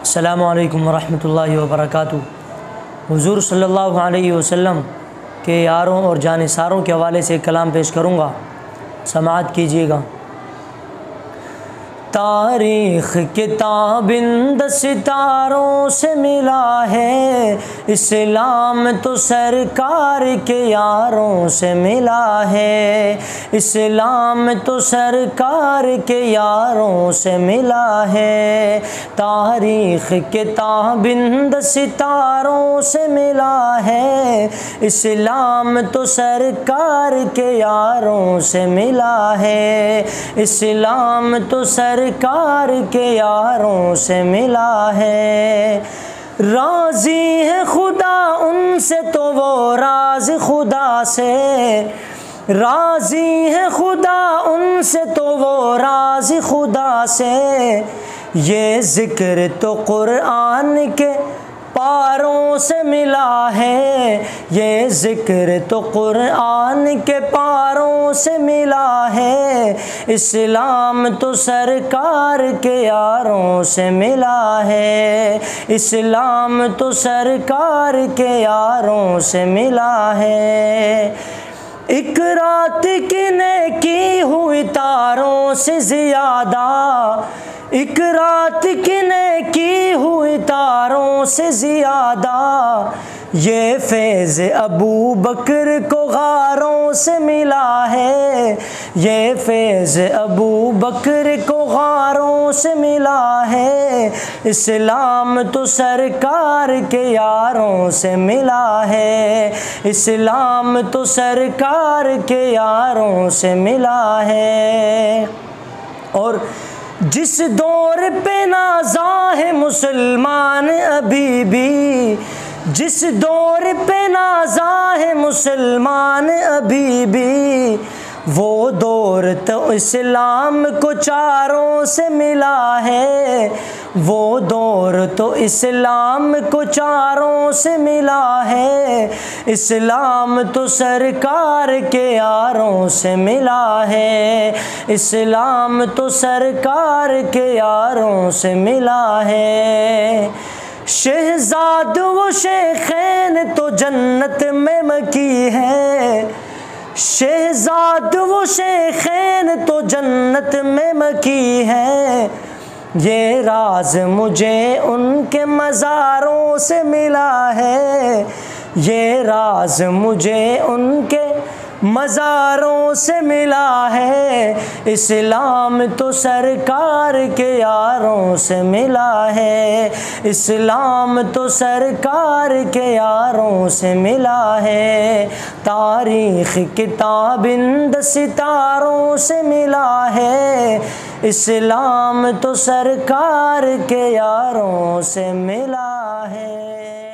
السلام علیکم ورحمۃ اللہ وبرکاتہ۔ حضور صلی اللہ علیہ وسلم کے یاروں اور جانثاروں کے حوالے سے کلام پیش کروں گا، سماعت کیجیے گا۔ تاریخ کتاب ستاروں سے ملا ہے، اسلام تو سرکار کے یاروں سے ملا ہے، اسلام تو سرکار کے یاروں سے ملا ہے۔ تاریخ کتاب ستاروں سے ملا ہے، اسلام تو سرکار کے یاروں سے ملا ہے، اسلام تو سرکار کے یاروں سے ملا ہے۔ راضی ہے خدا ان سے تو وہ راز خدا سے، راضی ہے خدا ان سے تو وہ راز خدا سے۔ یہ ذکر تو قرآن کے پاروں سے ملا ہے، یہ ذکر تو قرآن کے پاروں سے ملا ہے، اسلام تو سرکار کے یاروں سے ملا ہے، اسلام تو سرکار کے یاروں سے ملا ہے۔ ایک رات کی نیکی ہوئی تاروں سے زیادہ، ایک رات کی نیکی ہوئی تاروں سے زیادہ، یہ فیض ابو بکر کو غاروں سے ملا ہے، یہ فیض ابو بکر کو غاروں سے ملا ہے، اسلام تو سرکار کے یاروں سے ملا ہے، اسلام تو سرکار کے یاروں سے ملا ہے۔ اور جس دور پہ نازاں ہے مسلمان ابھی بھی، جس دور پہ نازاں ہے مسلمان ابھی بھی، وہ دور تو اسلام کو چاروں سے ملا ہے، وہ دور تو اسلام کو چاروں سے ملا ہے، اسلام تو سرکار کے یاروں سے ملا ہے، اسلام تو سرکار کے یاروں سے ملا ہے۔ شہزاد و شیخین تو جنت میں مکی ہے، شہزاد و شیخین تو جنت میں مکی ہے، یہ راز مجھے ان کے مزاروں سے ملا ہے، یہ راز مجھے ان کے مزاروں سے ملا ہے، اسلام تو سرکار کے یاروں سے ملا ہے، اسلام تو سرکار کے یاروں سے ملا ہے۔ تاریخ کتاب ستاروں سے ملا ہے، اسلام تو سرکار کے یاروں سے ملا ہے۔